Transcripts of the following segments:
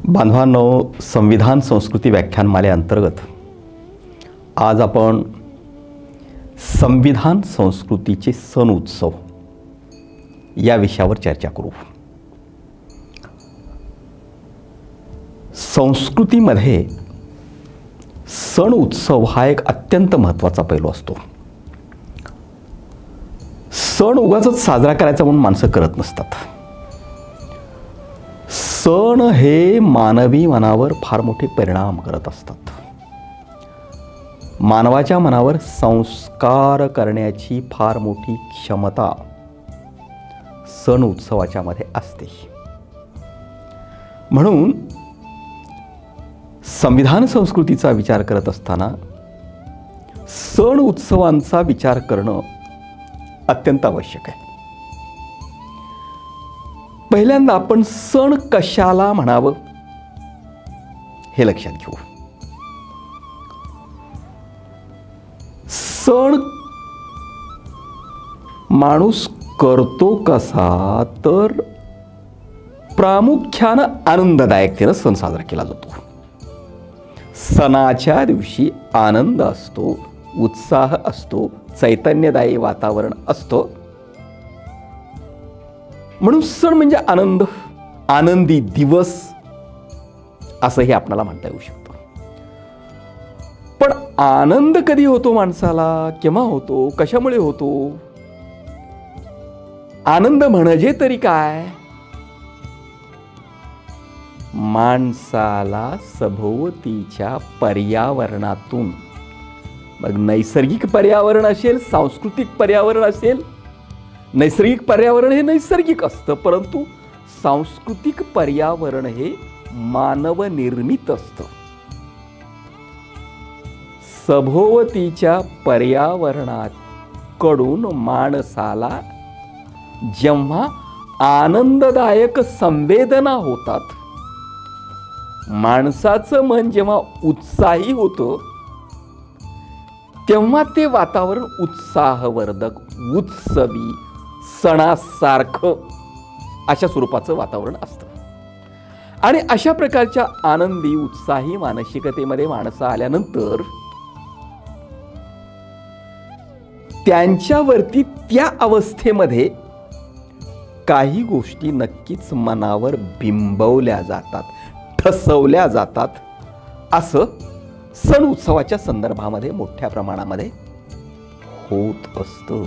बांधवांनो, संविधान संस्कृती व्याख्यानमालेअंतर्गत आज आपण संविधान संस्कृतीचे सण उत्सव या विषयावर चर्चा करू। संस्कृतीमध्ये सण उत्सव हा एक अत्यंत महत्त्वाचा पैलू असतो। सण उगाचच साजरा करायचा म्हणून माणसं करत नसतात। सण हे मानवी मनावर फार मोठे परिणाम करत असतात। मानवाच्या मनावर संस्कार करण्याची फार मोठी क्षमता सण उत्सवाच्या मध्ये असते। म्हणून संविधान संस्कृतीचा विचार करत असताना सण उत्सवांचा विचार करणं अत्यंत आवश्यक आहे। पहिल्यांदा आपण सण कशाला म्हणावं हे लक्षात घेऊ। सण माणूस करतो कसा, तर प्रामुख्यानं आनंददायकतेने सण साजरा केला जातो। सणाच्या दिवशी आनंद असतो, उत्साह असतो, चैतन्यदायी वातावरण असतो। म्हणून सण म्हणजे आनंद, आनंदी दिवस असंही आपल्याला म्हणता येऊ शकतं। पण आनंद कधी होतो माणसाला, केव्हा होतो, कशामुळे होतो? आनंद म्हणजे तरी काय? माणसाला सभोवतीच्या पर्यावरणातून, मग नैसर्गिक पर्यावरण असेल, सांस्कृतिक पर्यावरण असेल। नैसर्गिक पर्यावरण हे नैसर्गिक असतं, परंतु सांस्कृतिक पर्यावरण हे मानवनिर्मित असतं। सभोवतीच्या पर्यावरणाकडून माणसाला जेव्हा आनंददायक संवेदना होतात, माणसाचं मन जेव्हा उत्साही होतं, तेव्हा ते वातावरण उत्साहवर्धक, उत्सवी, सणासारखं अशा स्वरूपाचं वातावरण असतं। आणि अशा प्रकारच्या आनंदी उत्साही मानसिकतेमध्ये माणसं आल्यानंतर त्यांच्यावरती त्या अवस्थेमध्ये काही गोष्टी नक्कीच मनावर बिंबवल्या जातात, ठसवल्या जातात। असं सण उत्सवाच्या संदर्भामध्ये मोठ्या प्रमाणामध्ये होत असतं।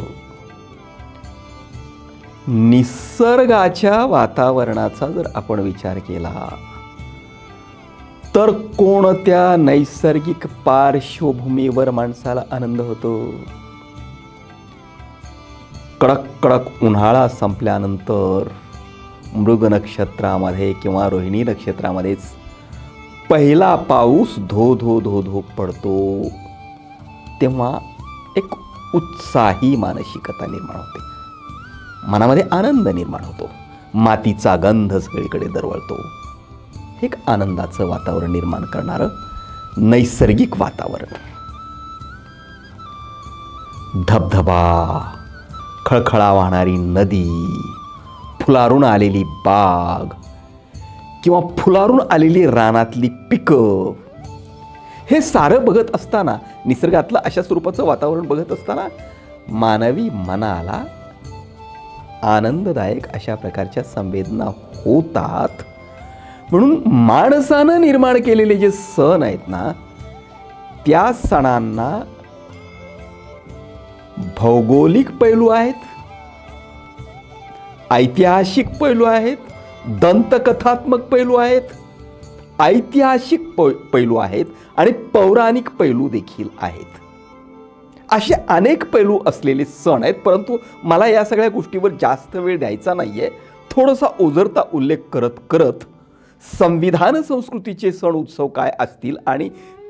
निसर्गाच्या वातावरणाचा जर आपण विचार केला तर कोणत्या नैसर्गिक पार्श्वभूमीवर माणसाला आनंद होतो? कडक कडक उन्हाळा संपल्यानंतर मृग नक्षत्रामध्ये किंवा रोहिणी नक्षत्रामध्येच पहिला पाऊस धो धो धो धो पडतो, तेव्हा एक उत्साही मानसिकता निर्माण होते, मनामध्ये आनंद निर्माण होतो, मातीचा गंध सगळीकडे दरवळतो। एक आनंदाचं वातावरण निर्माण करणारं नैसर्गिक वातावरण। धबधबा, खळखळा वाहणारी नदी, फुलारून आलेली बाग किंवा फुलारून आलेली रानातली पिकं, हे सारं बघत असताना, निसर्गातलं अशा स्वरूपाचं वातावरण बघत असताना मानवी मनाला आनंददायक अशा प्रकारच्या संवेदना होतात। म्हणून माणसानं निर्माण केलेले जे सण आहेत ना, त्या सणांना भौगोलिक पैलू आहेत, ऐतिहासिक पैलू आहेत, दंतकथात्मक पैलू आहेत, ऐतिहासिक पैलू आहेत आणि पौराणिक पैलू देखील आहेत। असे अनेक पैलू असलेले सण आहेत। परंतु मला या सगळ्या गोष्टीवर जास्त वेळ द्यायचा नाहीये। थोडासा ओझरता उल्लेख करत करत संविधान संस्कृतीचे सण उत्सव काय असतील आणि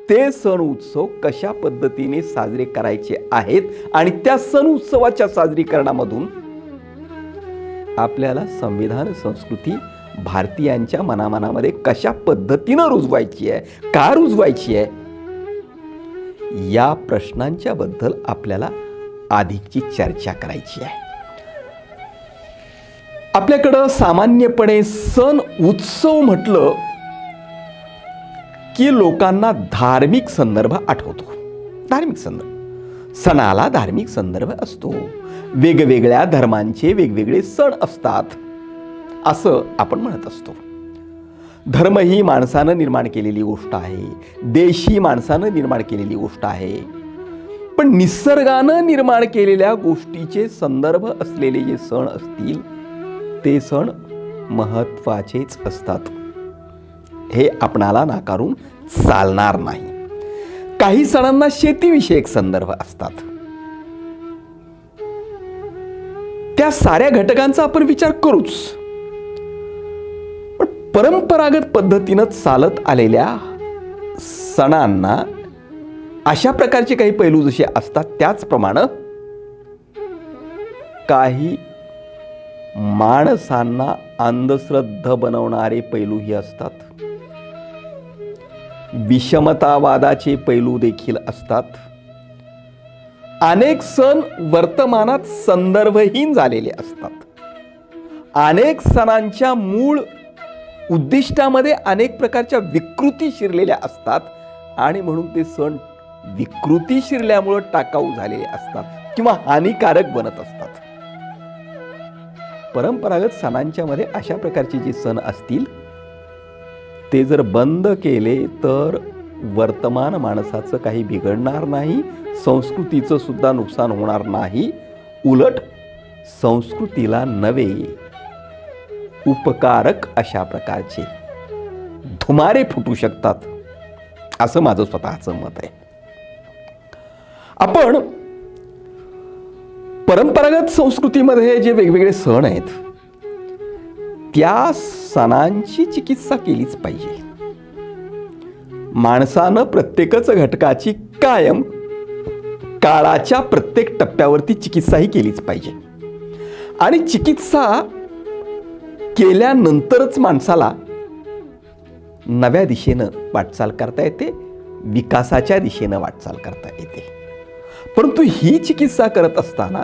ते सण उत्सव कशा पद्धतीने साजरे करायचे आहेत आणि त्या सण उत्सवाच्या साजरीकरणामधून आपल्याला संविधान संस्कृती भारतीयांच्या मनामनामध्ये कशा पद्धतीनं रुजवायची आहे, का रुजवायची आहे, या प्रश्नांच्या बद्दल आपल्याला अधिकची चर्चा करायची आहे। आपल्याकडं सामान्यपणे सण उत्सव म्हटलं की लोकांना धार्मिक संदर्भ आठवतो. धार्मिक संदर्भ, सणाला धार्मिक संदर्भ असतो. वेगवेगळ्या धर्मांचे वेगवेगळे सण असतात असं आपण म्हणत असतो. धर्म ही माणसानं निर्माण केलेली गोष्ट आहे. देश ही माणसानं निर्माण केलेली गोष्ट आहे. पण निसर्गानं निर्माण केलेल्या गोष्टीचे संदर्भ असलेले जे सण असतील ते सण महत्त्वाचेच असतात. हे आपणाला नाकारून चालणार नाही. काही सणांना शेतीविषयक संदर्भ असतात. त्या साऱ्या घटकांचा आपण विचार करूच. पण परंपरागत पद्धतीनं चालत आलेल्या सणांना अशा प्रकारचे काही पैलू जसे असतात त्याचप्रमाणे काही माणसांना अंधश्रद्ध बनवणारे पैलूही असतात. विषमतावादाचे पैलू देखील असतात. अनेक सण वर्तमानात संदर्भहीन झालेले असतात. अनेक सणांच्या मूळ उद्दिष्टामध्ये अनेक प्रकारच्या विकृती शिरलेल्या असतात आणि म्हणून ते सण विकृती शिरल्यामुळे टाकाऊ झालेले असतात किंवा हानिकारक बनत असतात. परंपरागत सणांच्या मध्ये अशा प्रकारचे जे सण असतील ते जर बंद केले तर वर्तमान माणसाचं काही बिघडणार नाही, संस्कृतीचं सुद्धा नुकसान होणार नाही. उलट संस्कृतीला नवे उपकारक अशा प्रकारचे धुमारे फुटू शकतात असं माझं स्वतःचं मत आहे. आपण परंपरागत संस्कृतीमध्ये जे वेगवेगळे सण आहेत त्या सणांची चिकित्सा केलीच पाहिजे. माणसानं प्रत्येकच घटकाची कायम काळाच्या प्रत्येक टप्प्यावरती चिकित्साही केलीच पाहिजे. आणि चिकित्सा केल्यानंतरच माणसाला नव्या दिशेनं वाटचाल करता येते, विकासाच्या दिशेनं वाटचाल करता येते. परंतु ही चिकित्सा करत असताना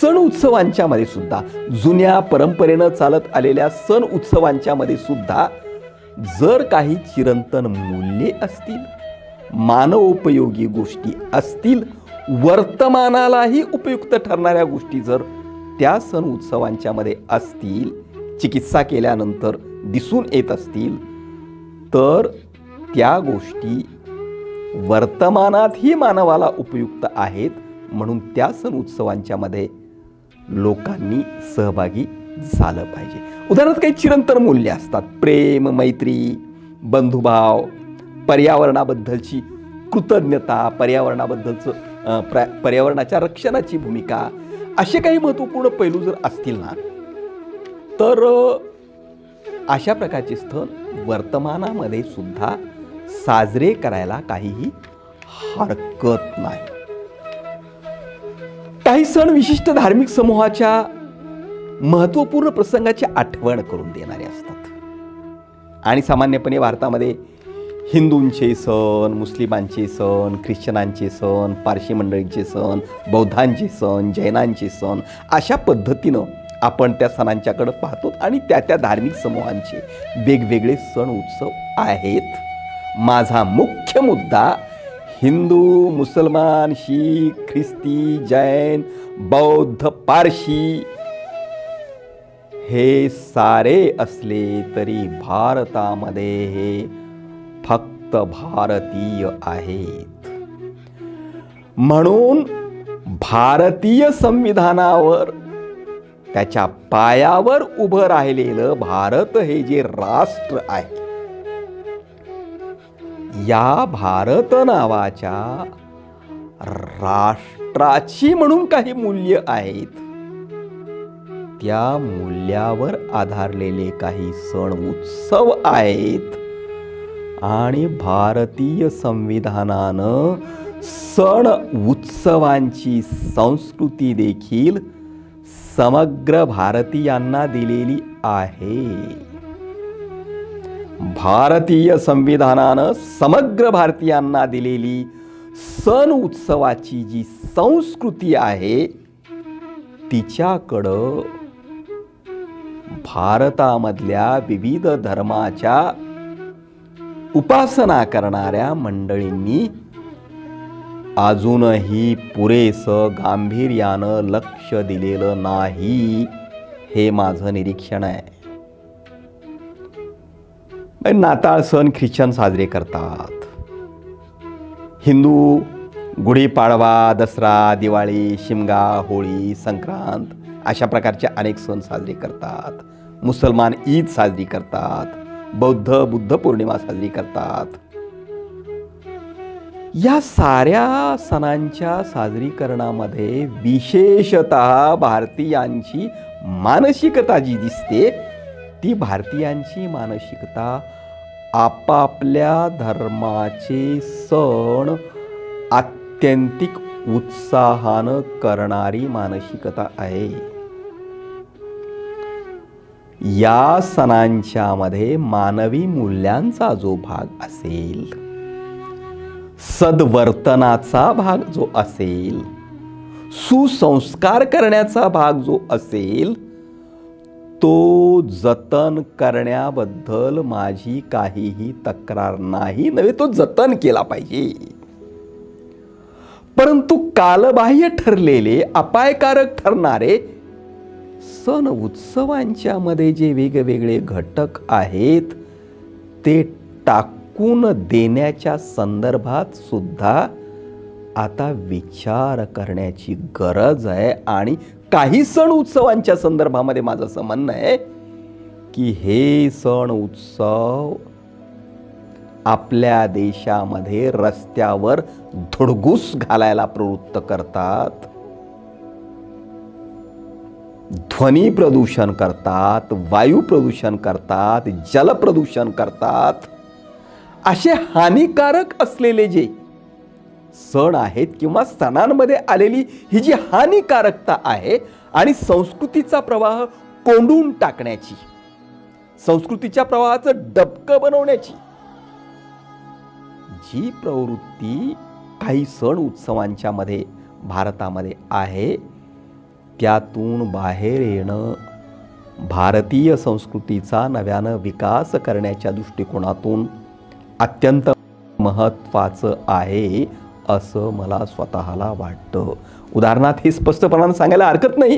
सण उत्सवांच्या मध्ये सुद्धा, जुन्या परंपरेनं चालत आलेल्या सण उत्सवांच्या मध्ये सुद्धा जर काही चिरंतन मूल्ये असतील, मानवोपयोगी गोष्टी असतील, वर्तमानालाही उपयुक्त ठरणाऱ्या गोष्टी जर त्या सण उत्सवांच्या मध्ये असतील, चिकित्सा केल्यानंतर दिसून येत असतील, तर त्या गोष्टी वर्तमानातही मानवाला उपयुक्त आहेत. म्हणून त्या सण उत्सवांच्या मध्ये लोकांनी सहभागी झालं पाहिजे. उदाहरणार्थ काही चिरंतन मूल्य असतात, प्रेम, मैत्री, बंधुभाव, पर्यावरणाबद्दलची कृतज्ञता, पर्यावरणाच्या रक्षणाची भूमिका, असे काही महत्त्वपूर्ण पैलू जर असतील ना तर अशा प्रकारचे सण वर्तमानामध्ये सुद्धा साजरे करायला काहीही हरकत नाही. काही सण विशिष्ट धार्मिक समूहाच्या महत्त्वपूर्ण प्रसंगाची आठवण करून देणारे असतात. आणि सामान्यपणे भारतामध्ये हिंदूंचे सण, मुस्लिमांचे सण, ख्रिश्चनांचे सण, पारशी मंडळींचे सण, बौद्धांचे सण, जैनांचे सण अशा पद्धतीनं आपण त्या सणांच्याकडे पाहतो आणि त्या धार्मिक समूहांचे वेगवेगळे सण उत्सव आहेत. माझा मुख्य मुद्दा हिंदू, मुसलमान, शीख, ख्रिस्ती, जैन, बौद्ध, पारशी हे सारे असले तरी भारतामध्ये हे फक्त भारतीय आहेत. म्हणून भारतीय संविधानावर, त्याच्या पायावर उभं राहिलेलं भारत हे जे राष्ट्र आहे, या भारत नावाच्या राष्ट्राची म्हणून काही मूल्य आहेत. त्या मूल्यावर आधारलेले काही सण उत्सव आहेत. आणि भारतीय संविधानानं सण उत्सवांची संस्कृती देखील समग्र भारतीयांना दिलेली आहे. भारतीय संविधानानं समग्र भारतीयांना दिलेली सण उत्सवाची जी संस्कृती आहे तिच्याकडं भारतामधल्या विविध धर्माच्या उपासना करणाऱ्या मंडळींनी अजूनही पुरेसं गांभीर्यानं लक्ष दिलेलं नाही, हे माझं निरीक्षण आहे. नाताळ सण ख्रिश्चन साजरे करतात, हिंदू गुढीपाडवा, दसरा, दिवाळी, शिमगा, होळी, संक्रांत अशा प्रकारचे अनेक सण साजरे करतात. मुसलमान ईद साजरी करतात, बौद्ध बुद्ध पौर्णिमा साजरी करतात. या साऱ्या सणांच्या साजरीकरणामध्ये विशेषतः भारतीयांची मानसिकता जी दिसते, ती भारतीयांची मानसिकता आपापल्या धर्माचे सण आत्यंतिक उत्साहानं करणारी मानसिकता आहे. या सणांच्या मध्ये मानवी मूल्यांचा जो भाग असेल, सद्वर्तनाचा भाग जो असेल, सुसंस्कार करण्याचा भाग जो असेल, तो जतन करण्याबद्दल माझी काहीही तक्रार नाही, नव्हे तो जतन केला पाहिजे. परंतु कालबाह्य ठरलेले, अपायकारक ठरणारे सण उत्सवांच्या मध्ये जे वेगवेगळे घटक आहेत, ते टाकून देण्याच्या संदर्भात सुद्धा आता विचार करण्याची गरज आहे. आणि काही सण उत्सवांच्या संदर्भामध्ये माझं असं म्हणणं आहे की हे सण उत्सव आपल्या देशामध्ये रस्त्यावर धुडगूस घालायला प्रवृत्त करतात, ध्वनी प्रदूषण करतात, वायू प्रदूषण करतात, जल प्रदूषण करतात. असे हानिकारक असलेले जे सण आहेत किंवा सणांमध्ये आलेली ही जी हानिकारकता आहे आणि संस्कृतीचा प्रवाह कोंडून टाकण्याची, संस्कृतीच्या प्रवाहाचं डबकं बनवण्याची जी प्रवृत्ती काही सण उत्सवांच्या मध्ये भारतामध्ये आहे, त्यातून बाहेर येणं भारतीय संस्कृतीचा नव्यानं विकास करण्याच्या दृष्टिकोनातून अत्यंत महत्त्वाचं आहे असं मला स्वतःला वाटतं. उदाहरणार्थ हे स्पष्टपणाने सांगायला हरकत नाही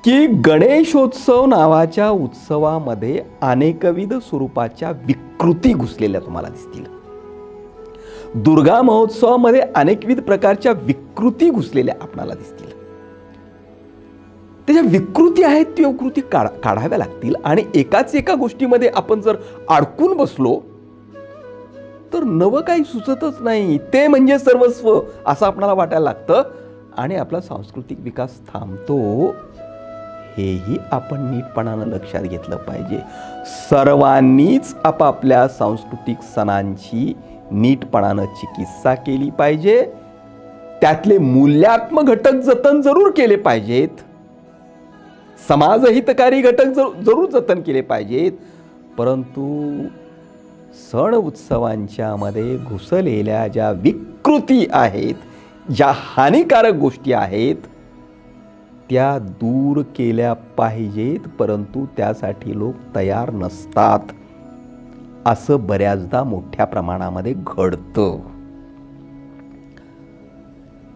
की गणेशोत्सव नावाच्या उत्सवामध्ये अनेकविध स्वरूपाच्या विकृती घुसलेल्या तुम्हाला दिसतील. दुर्गा महोत्सवामध्ये अनेकविध प्रकारच्या विकृती घुसलेल्या आपणाला दिसतील. त्याच्या विकृती आहेत, ती विकृती काढाव्या लागतील. आणि एका गोष्टीमध्ये आपण जर अडकून बसलो तर नवं काही सुचतच नाही, ते म्हणजे सर्वस्व असं आपल्याला वाटायला लागतं आणि आपला सांस्कृतिक विकास थांबतो. हेही आपण नीटपणानं लक्षात घेतलं पाहिजे. सर्वांनीच आपापल्या सांस्कृतिक सणांची नीटपणानं चिकित्सा केली पाहिजे. त्यातले मूल्यात्मक घटक जतन जरूर केले पाहिजेत, समाजहितकारी घटक जरूर जतन केले पाहिजेत. परंतु सण उत्सवांच्या मध्ये घुसलेल्या ज्या विकृती आहेत, ज्या हानिकारक गोष्टी आहेत, त्या दूर केल्या पाहिजेत. परंतु त्यासाठी लोक तयार नसतात, असं बऱ्याचदा मोठ्या प्रमाणामध्ये घडतं.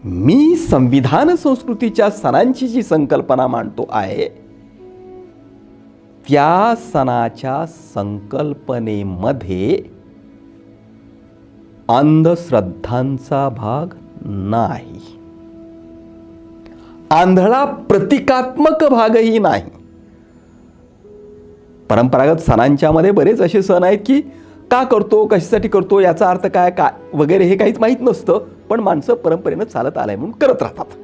मी संविधान संस्कृतीच्या सणांची जी संकल्पना मांडतो आहे, त्या सणाच्या संकल्पनेमध्ये अंधश्रद्धांचा भाग नाही, आंधळा प्रतिकात्मक भागही नाही. परंपरागत सणांच्या मध्ये बरेच असे सण आहेत की का करतो, कशासाठी करतो, याचा अर्थ काय काय वगैरे हे काहीच माहीत नसतं, पण माणसं परंपरेनं चालत आलंय म्हणून करत राहतात.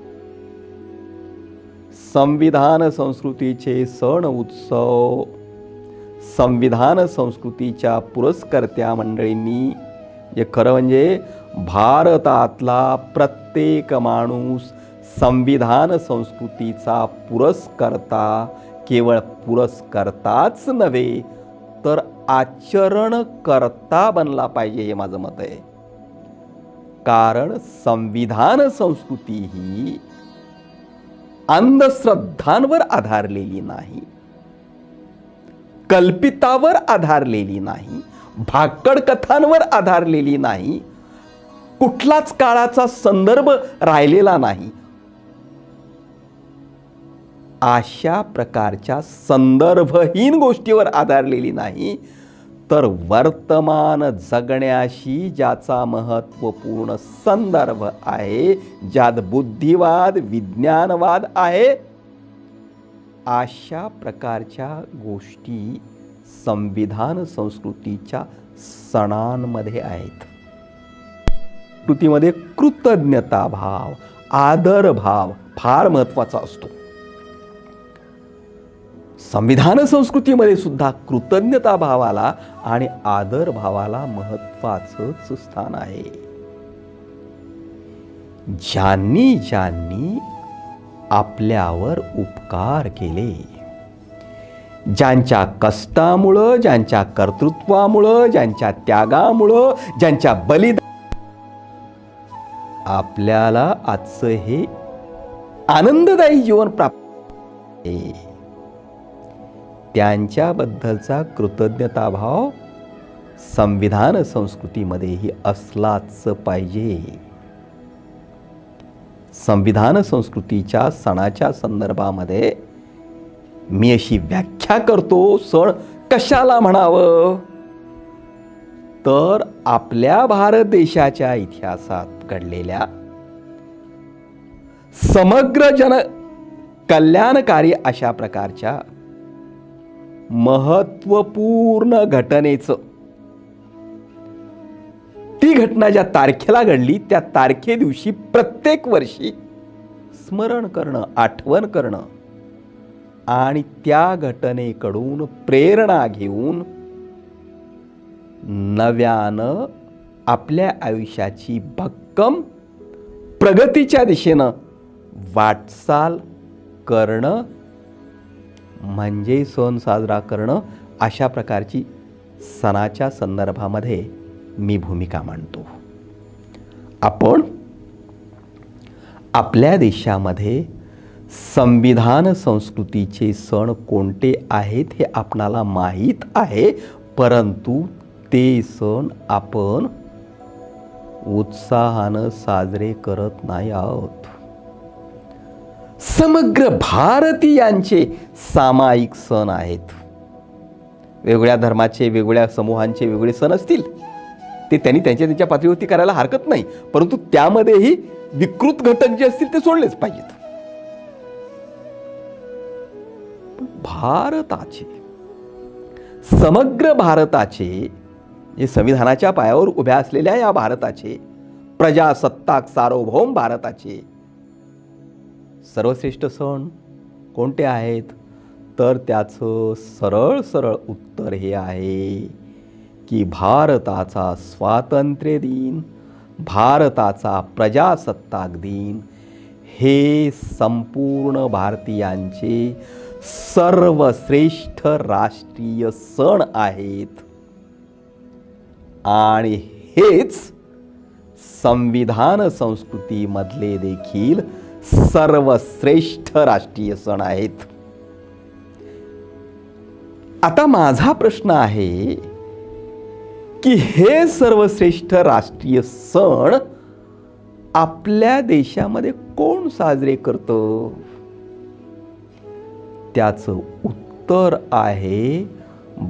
संविधान संस्कृतीचे सण उत्सव संविधान संस्कृतीच्या पुरस्कर्त्या मंडळींनी, जे खरं म्हणजे भारतातला प्रत्येक माणूस संविधान संस्कृतीचा पुरस्कर्ता केवळ पुरस्कर्ताच नव्हे तर आचरणकर्ता बनला पाहिजे, हे माझं मत आहे. कारण संविधान संस्कृती ही अंधश्रद्धांवर आधारलेली नाही, कल्पितावर आधारलेली नाही, भाकड कथांवर आधारलेली नाही, कुठलाच काळाचा संदर्भ राहिलेला नाही, अशा प्रकारच्या संदर्भहीन गोष्टीवर आधारलेली नाही, तर वर्तमान जगण्याशी ज्याचा महत्त्वपूर्ण संदर्भ आहे, ज्यात बुद्धिवाद विज्ञानवाद आहे, अशा प्रकारच्या गोष्टी संविधान संस्कृतीच्या सणांमध्ये आहेत. कृतीमध्ये कृतज्ञता भाव, आदर भाव फार महत्त्वाचा असतो. संविधान संस्कृतीमध्ये सुद्धा कृतज्ञता भावाला आणि आदर भावाला महत्त्वाचंच स्थान आहे. ज्यांनी ज्यांनी आपल्यावर उपकार केले, ज्यांच्या कष्टामुळं, ज्यांच्या कर्तृत्वामुळं, ज्यांच्या त्यागामुळं, ज्यांच्या बलिदान आपल्याला आजचं हे आनंददायी जीवन प्राप्त आहे, त्यांच्याबद्दलचा कृतज्ञताभाव संविधान संस्कृतीमध्येही असलाच पाहिजे. संविधान संस्कृतीच्या सणाच्या संदर्भामध्ये मी अशी व्याख्या करतो, सण कशाला म्हणावं, तर आपल्या भारत देशाच्या इतिहासात घडलेल्या समग्र जन कल्याणकारी अशा प्रकारच्या महत्त्वपूर्ण घटनेचं, ती घटना ज्या तारखेला घडली त्या तारखे दिवशी प्रत्येक वर्षी स्मरण करणं, आठवण करणं आणि त्या घटनेकडून प्रेरणा घेऊन नव्यानं आपल्या आयुष्याची भक्कम प्रगतीच्या दिशेनं वाटचाल करणं म्हणजे सण साजरा करणं. अशा प्रकारची सणाच्या संदर्भामध्ये मी भूमिका मांडतो. आपण आपल्या देशामध्ये संविधान संस्कृतीचे सण कोणते आहेत हे आपणाला माहीत आहे, परंतु ते सण आपण उत्साहानं साजरे करत नाही आहोत. समग्र भारतीयांचे सामायिक सण आहेत. वेगवेगळ्या धर्माचे, वेगवेगळ्या समूहांचे वेगवेगळे सण असतील, ते त्यांनी त्यांच्या पातळीवरती करायला हरकत नाही, परंतु त्यामध्येही विकृत घटक जे असतील ते सोडलेच पाहिजेत. भारताचे, समग्र भारताचे, जे संविधानाच्या पायावर उभ्या असलेल्या या भारताचे, प्रजासत्ताक सार्वभौम भारताचे सर्वश्रेष्ठ सण कोणते आहेत, तर त्याचं सरळ सरळ उत्तर हे आहे की भारताचा स्वातंत्र्य दिन, भारताचा प्रजासत्ताक दिन हे संपूर्ण भारतीयांचे सर्वश्रेष्ठ राष्ट्रीय सण आहेत. आणि हेच संविधान संस्कृतीमधले देखील सर्वश्रेष्ठ राष्ट्रीय सण आहेत. आता माझा प्रश्न आहे की हे सर्वश्रेष्ठ राष्ट्रीय सण आपल्या देशामध्ये कोण साजरे करतं? त्याचं उत्तर आहे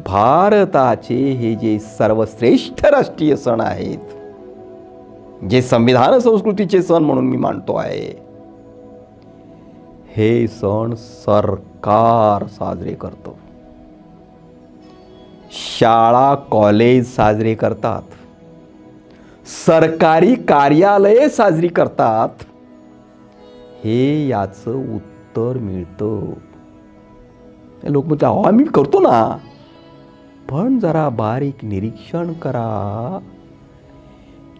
भारताचे हे जे सर्वश्रेष्ठ राष्ट्रीय सण आहेत, जे संविधान संस्कृतीचे सण म्हणून मी मानतो आहे, हे सण सरकार साजरे करतं. शाळा कॉलेज साजरे करतात, सरकारी कार्यालये साजरी करतात. हे याचं उत्तर मिळतं. लोक म्हणतात अहो आम्ही करतो ना, पण जरा बारीक निरीक्षण करा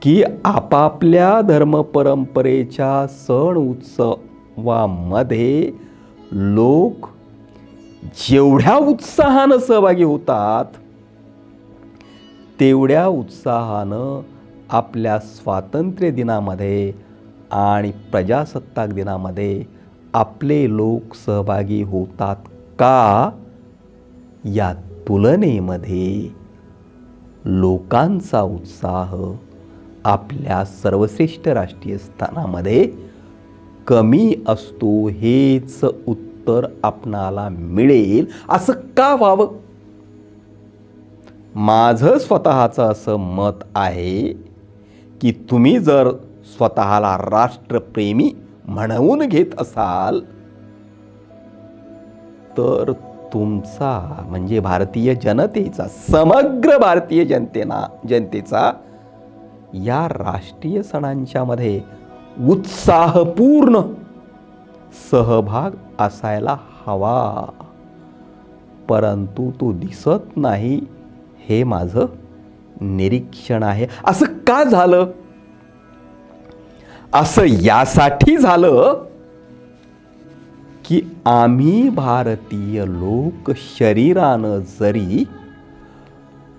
की आपापल्या धर्मपरंपरेच्या सण उत्सवामध्ये लोक जेवढ्या उत्साहानं सहभागी होतात, तेवढ्या उत्साहानं आपल्या स्वातंत्र्य दिनामध्ये आणि प्रजासत्ताक दिनामध्ये आपले लोक सहभागी होतात का, या तुलनेमध्ये लोकांचा उत्साह आपल्या सर्वश्रेष्ठ राष्ट्रीय स्थानामध्ये कमी असतो हेच उत्तर आपणाला मिळेल असं का व्हावं? माझं स्वतःचं असं मत आहे की तुम्ही जर स्वतःला राष्ट्रप्रेमी म्हणवून घेत असाल तर तुमचा म्हणजे भारतीय जनतेचा, समग्र भारतीय जनतेचा या राष्ट्रीय सणांच्या मध्ये उत्साहपूर्ण सहभाग असायला हवा, परंतु तो दिसत नाही हे माझं निरीक्षण आहे. असं का झालं? असं यासाठी झालं की आम्ही भारतीय लोक शरीरानं जरी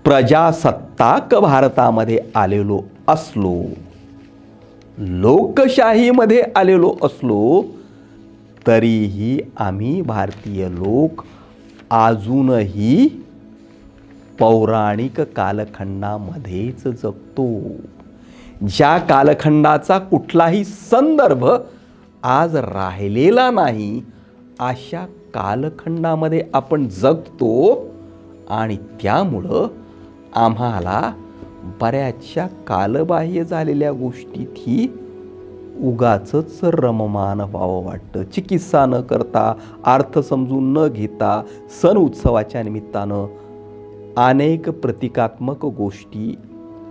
प्रजासत्ताक भारतामध्ये आलेलो असलो, लोकशाहीमध्ये आलेलो असलो, तरीही आम्ही भारतीय लोक अजूनही पौराणिक कालखंडामध्येच जगतो. ज्या कालखंडाचा कुठलाही संदर्भ आज राहिलेला नाही अशा कालखंडामध्ये आपण जगतो आणि त्यामुळं आम्हाला बऱ्याचशा कालबाह्य झालेल्या गोष्टीतही उगाचच रममान व्हावं वाटतं. चिकित्सा न करता, अर्थ समजून न घेता सण उत्सवाच्या निमित्तानं अनेक प्रतिकात्मक गोष्टी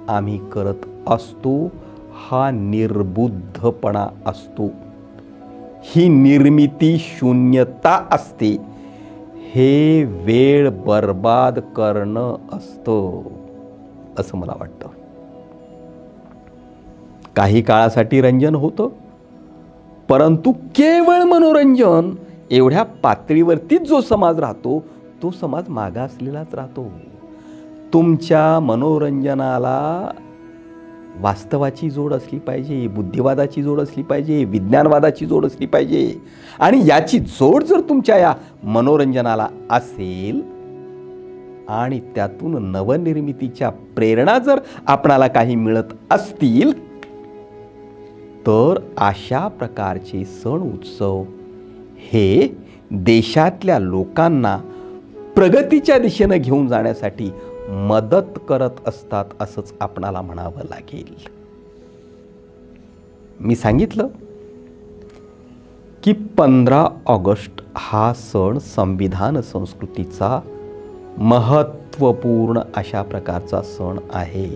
आम्ही करत असतो. हा निर्बुद्धपणा असतो, ही निर्मिती शून्यता असते, हे वेळ बर्बाद करणं असतं असं मला वाटतं. काही काळासाठी रंजन होतं, परंतु केवळ मनोरंजन एवढ्या पातळीवरतीच जो समाज राहतो तो समाज मागासलेलाच राहतो. तुमच्या मनोरंजनाला वास्तवाची जोड असली पाहिजे, बुद्धिवादाची जोड असली पाहिजे, विज्ञानवादाची जोड असली पाहिजे. आणि याची जोड जर तुमच्या या मनोरंजनाला असेल आणि त्यातून नवनिर्मितीच्या प्रेरणा जर आपणाला काही मिळत असतील तर अशा प्रकारचे सण उत्सव हे देशातल्या लोकांना प्रगतीच्या दिशेनं घेऊन जाण्यासाठी मदत करत असतात असंच आपणाला म्हणावं लागेल. मी सांगितलं की 15 ऑगस्ट हा सण संविधान संस्कृतीचा महत्त्वपूर्ण अशा प्रकारचा सण आहे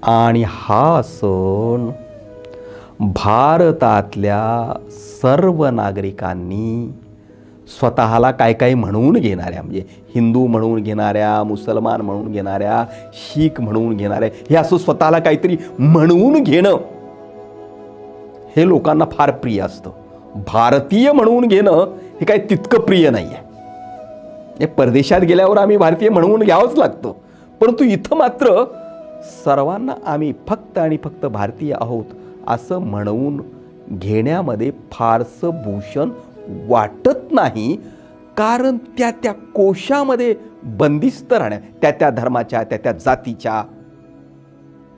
आणि हा सण भारतातल्या सर्व नागरिकांनी स्वतःला काय काय म्हणून घेणाऱ्या, म्हणजे हिंदू म्हणून घेणाऱ्या, मुसलमान म्हणून घेणाऱ्या, शीख म्हणून घेणाऱ्या, हे असं स्वतःला काहीतरी म्हणून घेणं हे लोकांना फार प्रिय असतं. भारतीय म्हणून घेणं हे काही तितकं प्रिय नाही आहे. परदेशात गेल्यावर आम्ही भारतीय म्हणून घ्यावंच लागतं, परंतु इथं मात्र सर्वांना आम्ही फक्त आणि फक्त भारतीय आहोत असं म्हणून घेण्यामध्ये फारसं भूषण वाटत नाही. कारण त्या त्या कोशामध्ये बंदिस्त राहण्या, त्या त्या धर्माच्या, त्या त्या जातीच्या,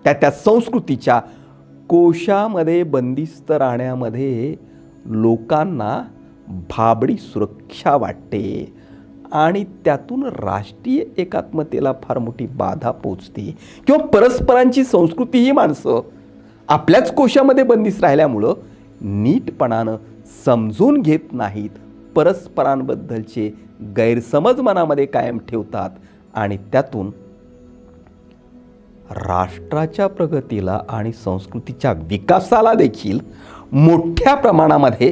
त्या त्या संस्कृतीच्या कोशामध्ये बंदिस्त राहण्यामध्ये लोकांना भाबडी सुरक्षा वाटते आणि त्यातून राष्ट्रीय एकात्मतेला फार मोठी बाधा पोचते. किंवा परस्परांची संस्कृती ही माणसं आपल्याच कोशामध्ये बंदिस्त राहिल्यामुळं नीटपणानं समजून घेत नाहीत, परस्परांबद्दलचे गैरसमज मनामध्ये कायम ठेवतात आणि त्यातून राष्ट्राच्या प्रगतीला आणि संस्कृतीच्या विकासाला देखील मोठ्या प्रमाणामध्ये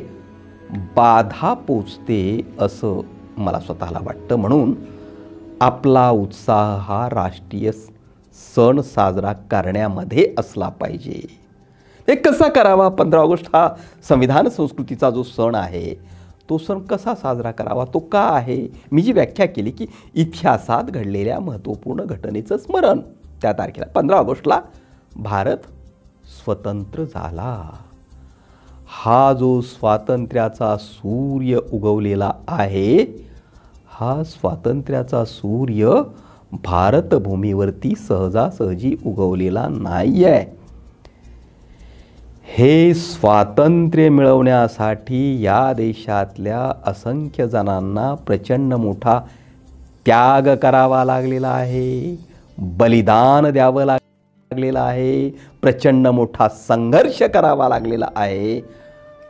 बाधा पोचते असं मला स्वतःला वाटतं. म्हणून आपला उत्साह हा राष्ट्रीय सण साजरा करण्यामध्ये असला पाहिजे. हे कसा करावा? 15 ऑगस्ट हा संविधान संस्कृतीचा जो सण आहे तो सण कसा साजरा करावा, तो का आहे? मी जी व्याख्या केली की इतिहासात घडलेल्या महत्त्वपूर्ण घटनेचं स्मरण. त्या तारखेला 15 ऑगस्टला भारत स्वतंत्र झाला. हा जो स्वातंत्र्याचा सूर्य उगवलेला आहे, हा स्वातंत्र्याचा सूर्य भारतभूमीवरती सहजासहजी उगवलेला नाही आहे. हे स्वातंत्र्य मिळवण्यासाठी या देशातल्या असंख्य जणांना प्रचंड मोठा त्याग करावा लागलेला आहे, बलिदान द्यावं लागलेलं आहे, प्रचंड मोठा संघर्ष करावा लागलेला आहे.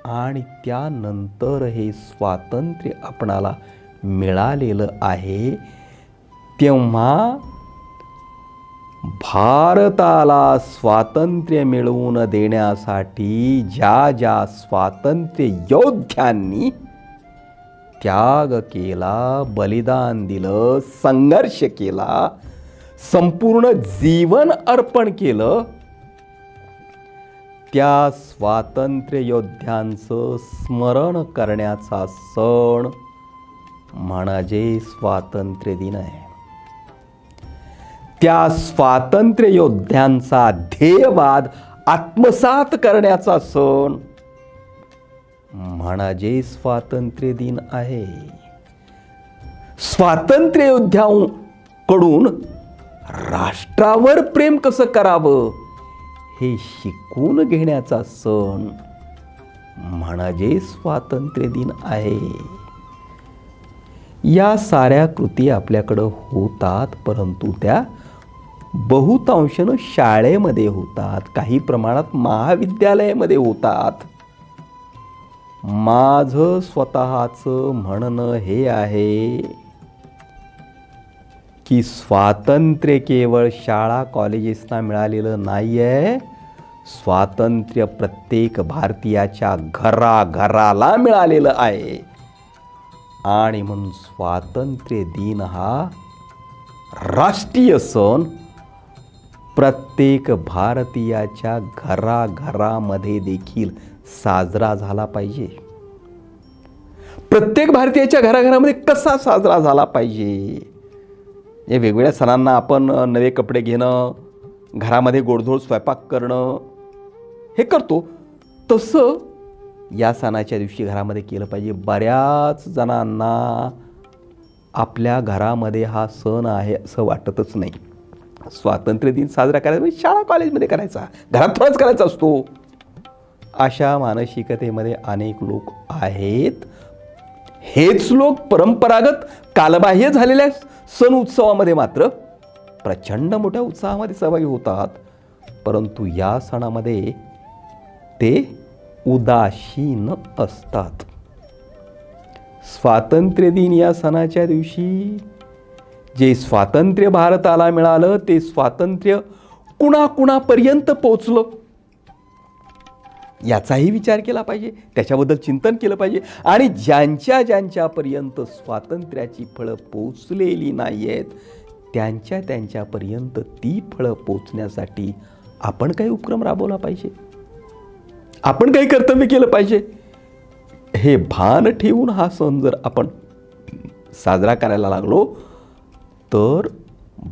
आणि त्यानंतर हे स्वातंत्र्य आपणाला मिळालेलं आहे. तेव्हा भारताला स्वातंत्र्य मिळवून देण्यासाठी ज्या ज्या स्वातंत्र्य योद्ध्यांनी त्याग केला, बलिदान दिलं, संघर्ष केला, संपूर्ण जीवन अर्पण केलं, त्या स्वातंत्र्य योद्ध्यांचं स्मरण करण्याचा सण म्हणजे स्वातंत्र्य दिन आहे. त्या स्वातंत्र्य योद्ध्यांचा ध्येयवाद आत्मसात करण्याचा सण म्हणजे स्वातंत्र्य दिन आहे. स्वातंत्र्य योद्ध्यांकडून राष्ट्रावर प्रेम कसं करावं हे शिकून घेण्याचा सण म्हणजे स्वातंत्र्य दिन आहे. या साऱ्या कृती आपल्याकडं होतात, परंतु त्या बहुतांशानं शाळेमध्ये होतात, काही प्रमाणात महाविद्यालयामध्ये होतात. माझं स्वतःचं म्हणणं हे आहे की स्वातंत्र्य केवळ शाळा कॉलेजेसना मिळालेलं नाही आहे, स्वातंत्र्य प्रत्येक भारतीयाच्या घराघराला मिळालेलं आहे. आणि म्हणून स्वातंत्र्य दिन हा राष्ट्रीय सण प्रत्येक भारतीयाच्या घराघरामध्ये देखील साजरा झाला पाहिजे. प्रत्येक भारतीयाच्या घराघरामध्ये कसा साजरा झाला पाहिजे? या वेगवेगळ्या सणांना आपण नवे कपडे घेणं, घरामध्ये गोडधोड स्वयंपाक करणं हे करतो, तसं या सणाच्या दिवशी घरामध्ये केलं पाहिजे. बऱ्याच जणांना आपल्या घरामध्ये हा सण आहे असं वाटतच नाही. स्वातंत्र्य दिन साजरा करायचा म्हणजे शाळा कॉलेजमध्ये करायचा, घरात थोडाच करायचा असतो, अशा मानसिकतेमध्ये अनेक लोक आहेत. हेच लोक परंपरागत कालबाह्य झालेल्या सण उत्सवामध्ये मात्र प्रचंड मोठ्या उत्साहामध्ये सहभागी होतात, परंतु या सणामध्ये ते उदासीन असतात. स्वातंत्र्य दिन या सणाच्या दिवशी जे स्वातंत्र्य भारताला मिळालं ते स्वातंत्र्य कुणाकुणापर्यंत पोचलं याचाही विचार केला पाहिजे, त्याच्याबद्दल चिंतन केलं पाहिजे. आणि ज्यांच्यापर्यंत स्वातंत्र्याची फळं पोचलेली नाही आहेत त्यांच्यापर्यंत ती फळं पोचण्यासाठी आपण काही उपक्रम राबवला पाहिजे, आपण काही कर्तव्य केलं पाहिजे. हे भान ठेवून हा सण जर आपण साजरा करायला लागलो तर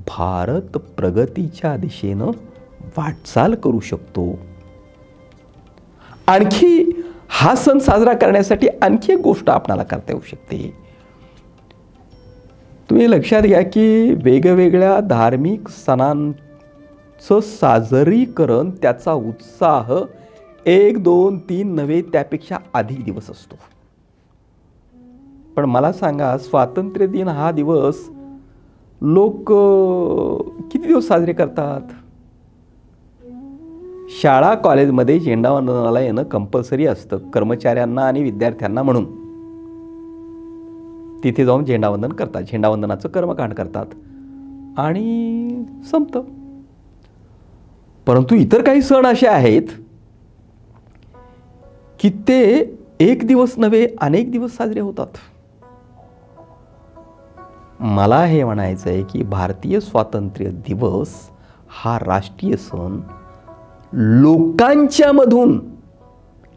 भारत प्रगतीच्या दिशेनं वाटचाल करू शकतो. आणखी हा सण साजरा करण्यासाठी आणखी एक गोष्ट आपणाला करता येऊ शकते. तुम्ही लक्षात घ्या की वेगवेगळ्या धार्मिक सणांचं साजरीकरण, त्याचा उत्साह 1, 2, 3 नव्हे त्यापेक्षा अधिक दिवस असतो. पण मला सांगा, स्वातंत्र्य दिन हा दिवस लोक किती दिवस साजरे करतात? शाळा कॉलेजमध्ये झेंडावंदनाला येणं कंपल्सरी असतं कर्मचाऱ्यांना आणि विद्यार्थ्यांना म्हणून. तिथे जाऊन झेंडावंदन करतात, झेंडावंदनाचं कर्मकांड करतात आणि संपतं. परंतु इतर काही सण असे आहेत की ते एक दिवस नव्हे अनेक दिवस साजरे होतात. मला हे म्हणायचं आहे की भारतीय स्वातंत्र्य दिवस हा राष्ट्रीय सण लोकांच्या मधून,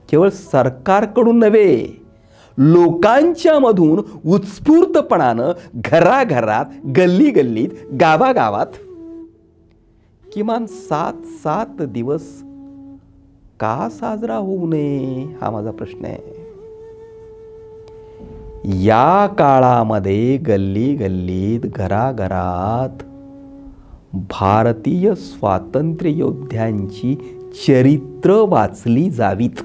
केवळ सरकारकडून नव्हे, लोकांच्या मधून उत्स्फूर्तपणानं घराघरात, गल्ली गल्लीत, गावागावात किमान 7 दिवस का साजरा होऊ नये हा माझा प्रश्न आहे. या काळामध्ये गल्ली गल्लीत, घराघरात भारतीय स्वातंत्र्य योद्ध्यांची चरित्र वाचली जावीत.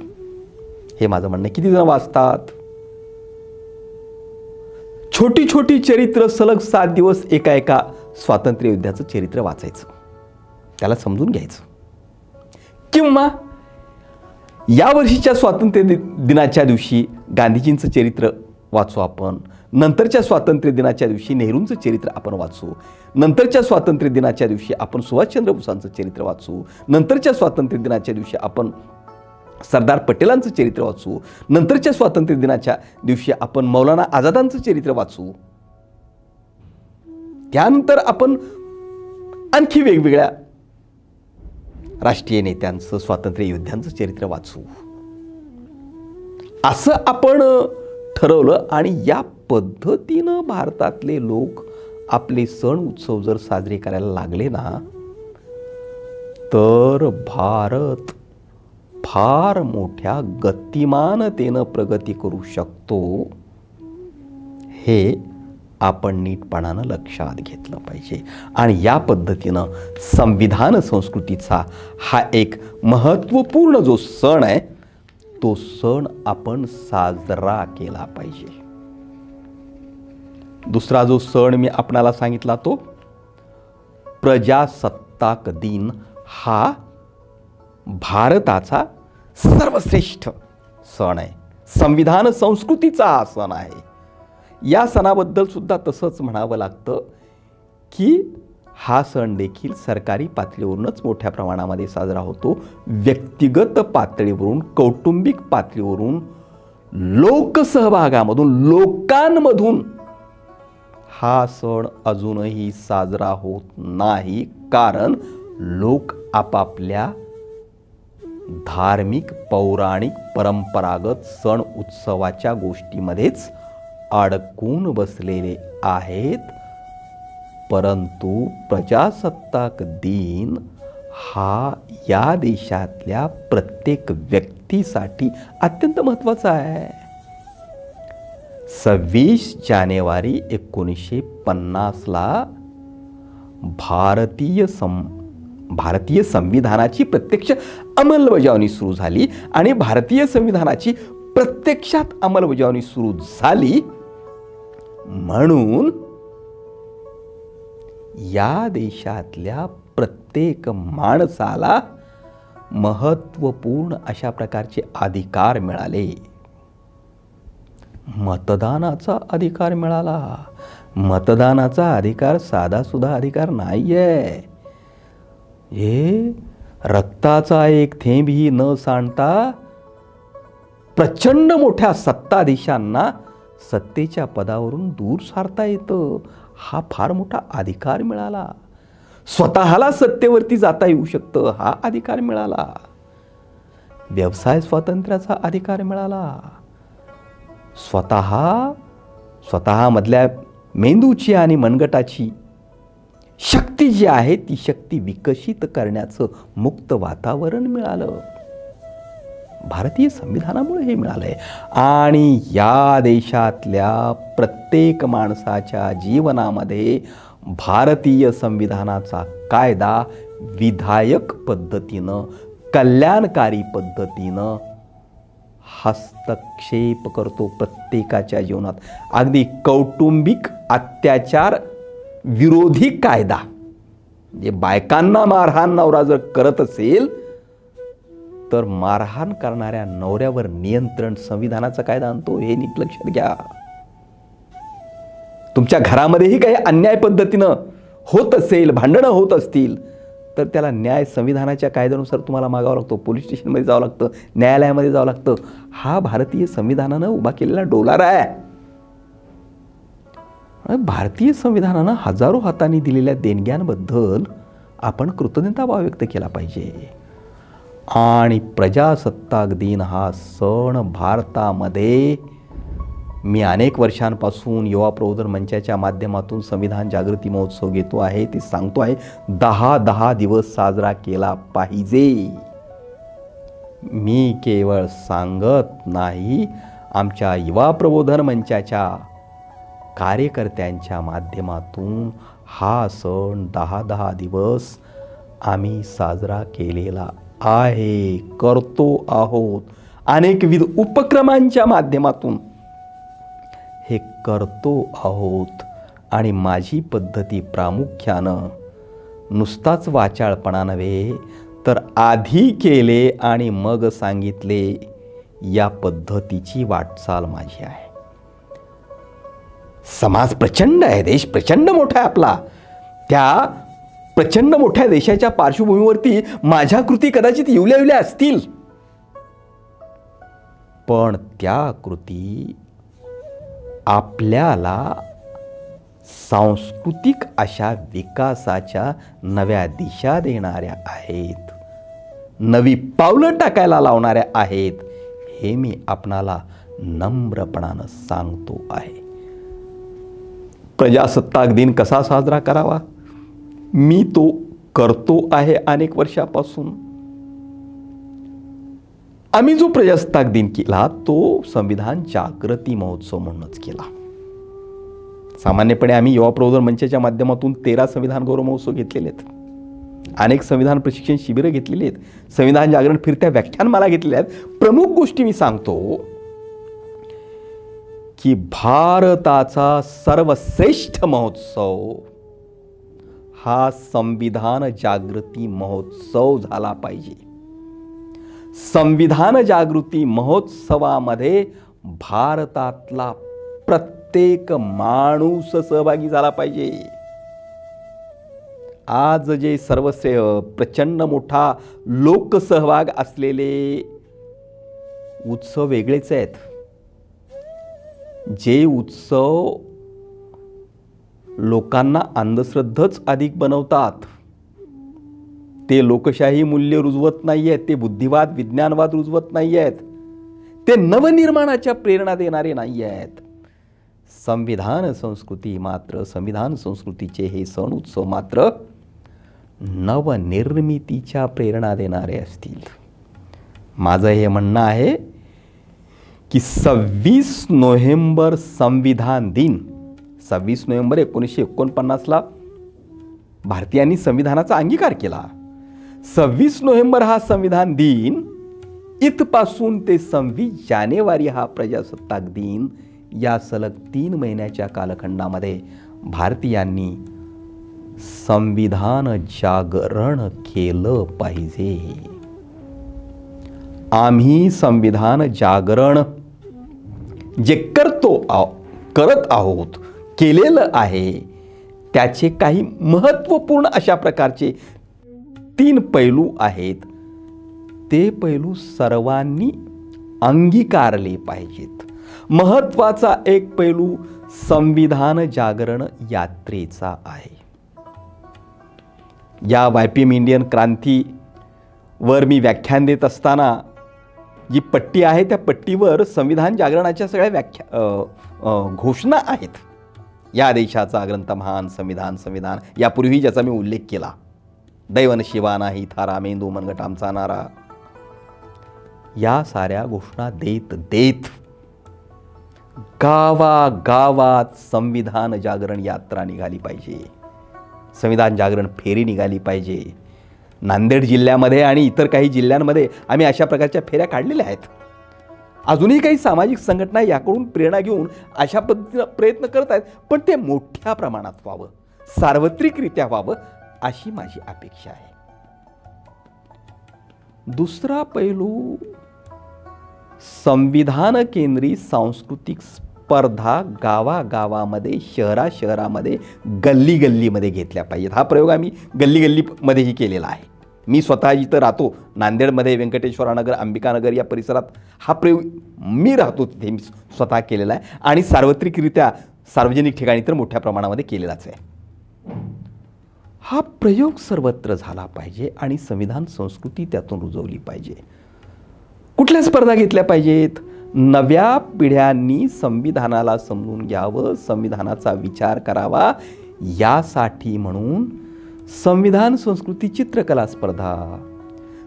हे माझं म्हणणं. किती जण वाचतात? छोटी छोटी चरित्र सलग 7 दिवस एका स्वातंत्र्य योद्ध्याचं चरित्र वाचायचं, त्याला समजून घ्यायचं. किंवा या वर्षीच्या स्वातंत्र्य दिनाच्या दिवशी गांधीजींचं चरित्र वाचू आपण, नंतरच्या स्वातंत्र्य दिनाच्या दिवशी नेहरूंचं चरित्र आपण वाचू, नंतरच्या स्वातंत्र्य दिनाच्या दिवशी आपण सुभाषचंद्र बोसांचं चरित्र वाचू, नंतरच्या स्वातंत्र्य दिनाच्या दिवशी आपण सरदार पटेलांचं चरित्र वाचू, नंतरच्या स्वातंत्र्य दिनाच्या दिवशी आपण मौलाना आझादांचं चरित्र वाचू. त्यानंतर आपण आणखी वेगवेगळ्या राष्ट्रीय नेत्यांचं, स्वातंत्र्य योद्ध्यांचं चरित्र वाचू. असं आपण ठरवलं आणि या पद्धतीनं भारतातले लोक आपले सण उत्सव जर साजरे करायला लागले ना, तर भारत फार मोठ्या गतिमानतेनं प्रगती करू शकतो. हे आपण नीटपणानं लक्षात घेतलं पाहिजे. आणि या पद्धतीनं संविधान संस्कृतीचा हा एक महत्त्वपूर्ण जो सण आहे, तो सण आपण साजरा केला पाहिजे. दुसरा जो सण मी आपणाला सांगितला तो प्रजासत्ताक दिन. हा भारताचा सर्वश्रेष्ठ सण आहे, संविधान संस्कृतीचा हा सण आहे. या सणाबद्दल सुद्धा तसंच म्हणावं लागतं की हा सण देखील सरकारी पातळीवरूनच मोठ्या प्रमाणामध्ये साजरा होतो. व्यक्तिगत पातळीवरून, कौटुंबिक पातळीवरून, लोकसहभागामधून, लोकांमधून हा सण अजूनही साजरा होत नाही. कारण लोक आपापल्या धार्मिक, पौराणिक, परंपरागत सण उत्सवाच्या गोष्टीमध्येच अडकून बसलेले आहेत. परंतु प्रजासत्ताक दिन हा या देशातल्या प्रत्येक व्यक्तीसाठी अत्यंत महत्त्वाचा आहे. 26 जानेवारी 1950ला भारतीय संविधानाची प्रत्यक्ष अंमलबजावणी सुरू झाली आणि भारतीय संविधानाची प्रत्यक्षात अंमलबजावणी सुरू झाली म्हणून या देशातल्या प्रत्येक माणसाला महत्त्वपूर्ण अशा प्रकारचे अधिकार मिळाले. मतदानाचा अधिकार मिळाला. मतदानाचा अधिकार साधा सुद्धा अधिकार नाहीये. हे रक्ताचा एक थेंबही न सांडता प्रचंड मोठ्या सत्ताधीशांना सत्तेच्या पदावरून दूर सारता येतं. हा फार मोठा अधिकार मिळाला. स्वतःला सत्तेवरती जाता येऊ शकतं, हा अधिकार मिळाला. व्यवसाय स्वातंत्र्याचा अधिकार मिळाला. स्वतःमधल्या मेंदूची आणि मनगटाची शक्ती जी आहे ती शक्ती विकसित करण्याचं मुक्त वातावरण मिळालं. भारतीय संविधानामुळे हे मिळालंय. आणि या देशातल्या प्रत्येक माणसाच्या जीवनामध्ये भारतीय संविधानाचा कायदा विधायक पद्धतीनं, कल्याणकारी पद्धतीनं हस्तक्षेप करतो प्रत्येकाच्या जीवनात. अगदी कौटुंबिक अत्याचार विरोधी कायदा, जे बायकांना मारहाण नवरा जर करत असेल तर मारहाण करणाऱ्या नवऱ्यावर नियंत्रण संविधानाचा कायदा आणतो. हे नीट लक्षात घ्या. तुमच्या घरामध्येही काही अन्याय पद्धतीनं होत असेल, भांडणं होत असतील तर त्याला न्याय संविधानाच्या कायद्यानुसार तुम्हाला मागावं लागतो. पोलीस स्टेशनमध्ये जावं लागतं, न्यायालयामध्ये जावं लागतं. हा भारतीय संविधानानं उभा केलेला डोलार आहे. भारतीय संविधानानं हजारो हातांनी दिलेल्या देणग्यांबद्दल आपण कृतज्ञताभाव व्यक्त केला पाहिजे. आणि प्रजासत्ताक दिन हा सण भारतामध्ये मी अनेक वर्षांपासून युवा प्रबोधन मंचाच्या माध्यमातून संविधान जागृती महोत्सव घेतो आहे. ते सांगतो आहे 10 दिवस साजरा केला पाहिजे. मी केवळ सांगत नाही, आमच्या युवा प्रबोधन मंचाच्या कार्यकर्त्यांच्या माध्यमातून हा सण 10-10 दिवस आम्ही साजरा केलेला आहे, करतो आहोत. अनेकविध उपक्रमांच्या माध्यमातून हे करतो आहोत. आणि माझी पद्धती प्रामुख्यानं नुसताच वाचाळपणा नव्हे, तर आधी केले आणि मग सांगितले, या पद्धतीची वाटचाल माझी आहे. समाज प्रचंड आहे, देश प्रचंड मोठा आहे आपला. त्या प्रचंड मोठ्या देशाच्या पार्श्वभूमीवरती माझ्या कृती कदाचित येवल्या असतील, पण त्या कृती आपल्याला सांस्कृतिक अशा विकासाच्या नव्या दिशा देणाऱ्या आहेत, नवी पावलं टाकायला लावणाऱ्या आहेत, हे मी आपणाला नम्रपणानं सांगतो आहे. प्रजासत्ताक दिन कसा साजरा करावा, मी तो करतो आहे अनेक वर्षापासून. आम्ही जो प्रजासत्ताक दिन केला तो संविधान जागृती महोत्सव म्हणूनच केला. सामान्यपणे आम्ही युवा प्रबोधन मंचाच्या माध्यमातून 13 संविधान गौरव महोत्सव घेतलेले आहेत, अनेक संविधान प्रशिक्षण शिबिरं घेतलेली आहेत, संविधान जागरण फिरत्या व्याख्यानमाला घेतलेल्या आहेत. प्रमुख गोष्टी मी सांगतो की भारताचा सर्वश्रेष्ठ महोत्सव हा संविधान जागृती महोत्सव झाला पाहिजे. संविधान जागृती महोत्सवामध्ये भारतातला प्रत्येक माणूस सहभागी झाला पाहिजे. आज जे प्रचंड मोठा लोकसहभाग असलेले उत्सव वेगळेच आहेत. जे उत्सव लोकांना अंधश्रद्धच अधिक बनवतात, ते लोकशाही मूल्य रुजवत नाही आहेत, ते बुद्धिवाद विज्ञानवाद रुजवत नाही आहेत, ते नवनिर्माणाच्या प्रेरणा देणारे नाही आहेत. संविधान संस्कृतीचे हे सण उत्सव मात्र नवनिर्मितीच्या प्रेरणा देणारे असतील. माझं हे म्हणणं आहे की 26 नोव्हेंबर संविधान दिन, 26 नोव्हेंबर 1949ला भारतीयांनी संविधानाचा अंगीकार केला. 26 नोव्हेंबर हा संविधान दिन, इथपासून ते 26 जानेवारी हा प्रजासत्ताक दिन, या सलग 3 महिन्याच्या कालखंडामध्ये भारतीयांनी संविधान जागरण केलं पाहिजे. आम्ही संविधान जागरण जे करत आहोत, केलेलं आहे, त्याचे काही महत्त्वपूर्ण अशा प्रकारचे 3 पैलू आहेत. ते पैलू सर्वांनी अंगीकारले पाहिजेत. महत्त्वाचा एक पैलू संविधान जागरण यात्रेचा आहे. या YPM इंडियन क्रांतीवर मी व्याख्यान देत असताना जी पट्टी आहे त्या पट्टीवर संविधान जागरणाच्या सगळ्या घोषणा आहेत. या देशाचा ग्रंथ महान संविधान, यापूर्वी ज्याचा मी उल्लेख केला, दैवन शिवा नाही थारा, मेंदू मनगट आमचा नारा, या साऱ्या घोषणा देत गावागावात संविधान जागरण यात्रा निघाली पाहिजे, संविधान जागरण फेरी निघाली पाहिजे. नांदेड जिल्ह्यामध्ये आणि इतर काही जिल्ह्यांमध्ये आम्ही अशा प्रकारच्या फेऱ्या काढलेल्या आहेत. अजूनही काही सामाजिक संघटना याकडून प्रेरणा घेऊन अशा पद्धतीने प्रयत्न करत आहेत, पण ते मोठ्या प्रमाणात व्हावं, सार्वत्रिकरित्या व्हावं, अशी माझी अपेक्षा आहे. दुसरा पैलू संविधान केंद्री सांस्कृतिक स्पर्धा गावागावामध्ये, शहरामध्ये, गल्लीमध्ये घेतल्या पाहिजेत. हा प्रयोग आम्ही गल्लीमध्येही केलेला आहे. मी स्वतः जिथं राहतो, नांदेडमध्ये व्यंकटेश्वरानगर, अंबिकानगर या परिसरात हा प्रयोग मी राहतो तिथे मी स्वतः केलेला आहे आणि सार्वत्रिकरित्या सार्वजनिक ठिकाणी तर मोठ्या प्रमाणामध्ये केलेलाच आहे. हा प्रयोग सर्वत्र झाला पाहिजे आणि संविधान संस्कृती त्यातून रुजवली पाहिजे. कुठल्या स्पर्धा घेतल्या पाहिजेत? नव्या पिढ्यांनी संविधानाला समजून घ्यावं, संविधानाचा विचार करावा, यासाठी म्हणून संविधान संस्कृती चित्रकला स्पर्धा,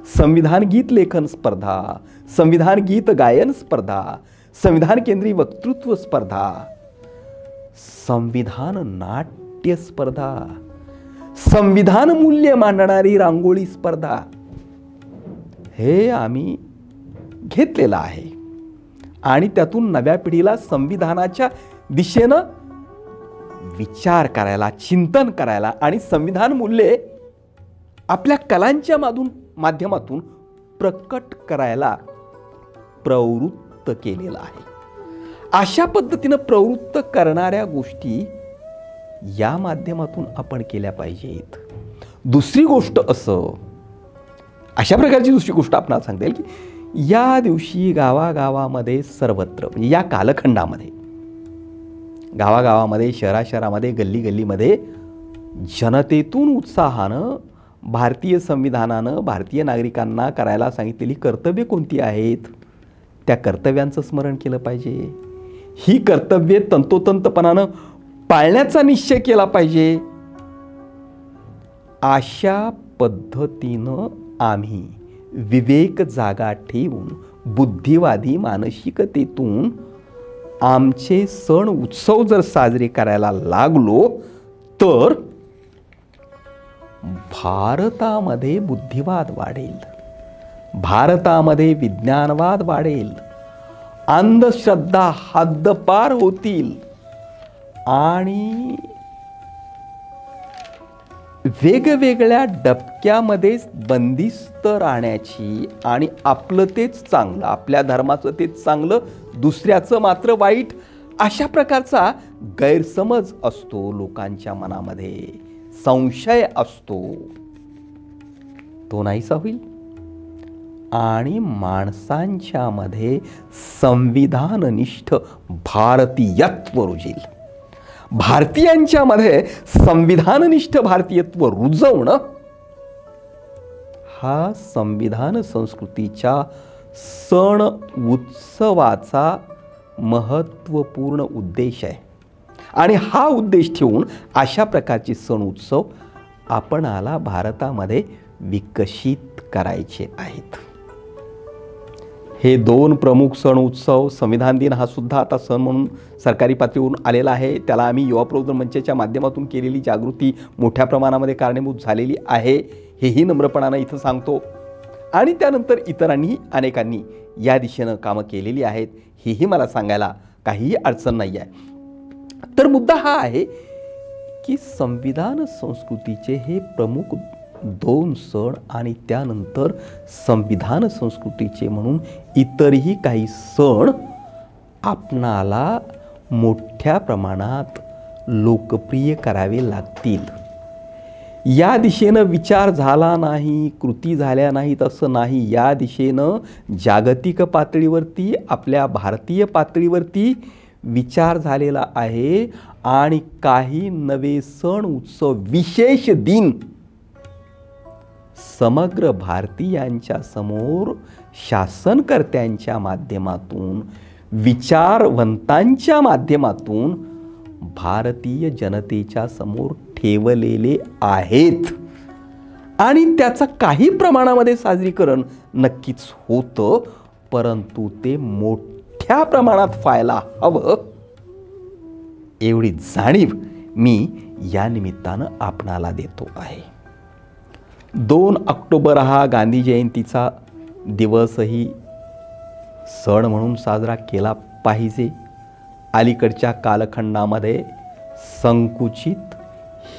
संविधान गीत लेखन स्पर्धा, संविधान गीत गायन स्पर्धा, संविधान केंद्रीय वक्तृत्व स्पर्धा, संविधान नाट्य स्पर्धा, संविधान मूल्य मांडणारी रांगोळी स्पर्धा, हे आम्ही घेतलेलं आहे. आणि त्यातून नव्या पिढीला संविधानाच्या दिशेनं विचार करायला, चिंतन करायला आणि संविधान मूल्ये आपल्या कलांच्या माध्यमातून प्रकट करायला प्रवृत्त केलेलं आहे. अशा पद्धतीनं प्रवृत्त करणाऱ्या गोष्टी या माध्यमातून आपण केल्या पाहिजेत. दुसरी गोष्ट अशा प्रकारची दुसरी गोष्ट आपणाला सांगता येईल की या दिवशी गावागावामध्ये सर्वत्र, म्हणजे या कालखंडामध्ये गावागावामध्ये, शहराशहरामध्ये, गल्ली गल्लीमध्ये जनतेतून उत्साहानं भारतीय संविधानानं भारतीय नागरिकांना करायला सांगितलेली कर्तव्ये कोणती आहेत, त्या कर्तव्यांचं स्मरण केलं पाहिजे. ही कर्तव्ये तंतोतंतपणानं पाळण्याचा निश्चय केला पाहिजे. अशा पद्धतीनं आम्ही विवेक जागा ठेवून बुद्धिवादी मानसिकतेतून आमचे सण उत्सव जर साजरे करायला लागलो तर भारतामध्ये बुद्धिवाद वाढेल, भारतामध्ये विज्ञानवाद वाढेल, अंधश्रद्धा हद्दपार होतील आणि वेगवेगळ्या डबक्यामध्ये बंदिस्त राहण्याची आणि आपलं तेच चांगलं, आपल्या धर्माचं तेच चांगलं, दुसऱ्याचं मात्र वाईट, अशा प्रकारचा गैरसमज असतो लोकांच्या मनामध्ये, संशय असतो, तो नाहीसा होईल. आणि माणसांच्या मध्ये संविधाननिष्ठ भारतीयत्व रुजेल. भारतीयांच्या मध्ये संविधाननिष्ठ भारतीयत्व रुजवणं हा संविधान संस्कृतीच्या सण उत्सवाचा महत्त्वपूर्ण उद्देश आहे. आणि हा उद्देश ठेवून अशा प्रकारचे सण उत्सव आपणाला भारतामध्ये विकसित करायचे आहेत. हे दोन प्रमुख सण उत्सव, संविधान दिन हा सुद्धा आता सण म्हणून सरकारी पातळीवरून आलेला आहे. त्याला आम्ही युवा प्रबोधन मंचाच्या माध्यमातून केलेली जागृती मोठ्या प्रमाणामध्ये कारणीभूत झालेली आहे, हेही नम्रपणानं इथं सांगतो. आणि त्यानंतर इतरांनीही अनेकांनी या दिशेनं कामं केलेली आहेत, हेही मला सांगायला काहीही अडचण नाही आहे. तर मुद्दा हा आहे की संविधान संस्कृतीचे हे प्रमुख दोन सण आणि त्यानंतर संविधान संस्कृतीचे म्हणून इतरही काही सण आपणाला मोठ्या प्रमाणात लोकप्रिय करावे लागतील. या दिशेनं विचार झाला नाही, कृती झाल्या नाहीत असं नाही. या दिशेनं जागतिक पातळीवरती, आपल्या भारतीय पातळीवरती विचार झालेला आहे आणि काही नवे सण उत्सव, विशेष दिन समग्र भारतीयांच्या समोर शासनकर्त्यांच्या माध्यमातून, विचारवंतांच्या माध्यमातून भारतीय जनतेच्या समोर ठेवलेले आहेत. आणि त्याचं काही प्रमाणामध्ये साजरीकरण नक्कीच होतं, परंतु ते मोठ्या प्रमाणात व्हायला हवं एवढी जाणीव मी या निमित्तानं आपणाला देतो आहे. 2 ऑक्टोबर हा गांधी जयंतीचा दिवसही सण म्हणून साजरा केला पाहिजे. अलीकडच्या कालखंडामध्ये संकुचित,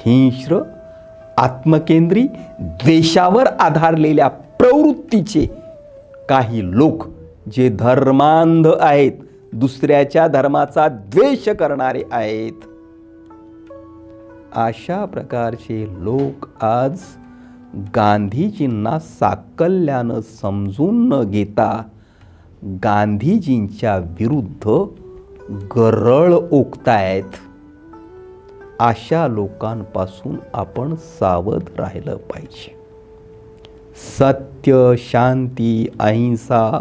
हिंस्र, आत्मकेंद्री, द्वेषावर आधारलेल्या प्रवृत्तीचे काही लोक जे धर्मांध आहेत, दुसऱ्याच्या धर्माचा द्वेष करणारे आहेत, अशा प्रकारचे लोक आज गांधीजींना साकल्यानं समजून न घेता गांधीजींच्या विरुद्ध गरळ ओकतायत. अशा लोकांपासून आपण सावध राहिलं पाहिजे. सत्य, शांती, अहिंसा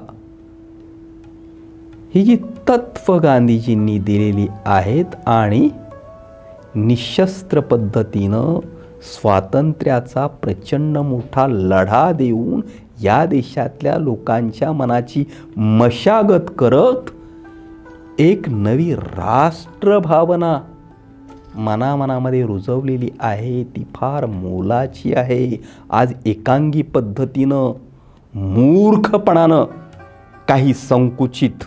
ही जी तत्व गांधीजींनी दिलेली आहेत आणि निशस्त्र पद्धतीनं स्वातंत्र्याचा प्रचंड मोठा लढा देऊन या देशातल्या लोकांच्या मनाची मशागत करत एक नवी राष्ट्रभावना मनामनामध्ये रुजवलेली आहे ती फार मोलाची आहे. आज एकांगी पद्धतीनं मूर्खपणानं काही संकुचित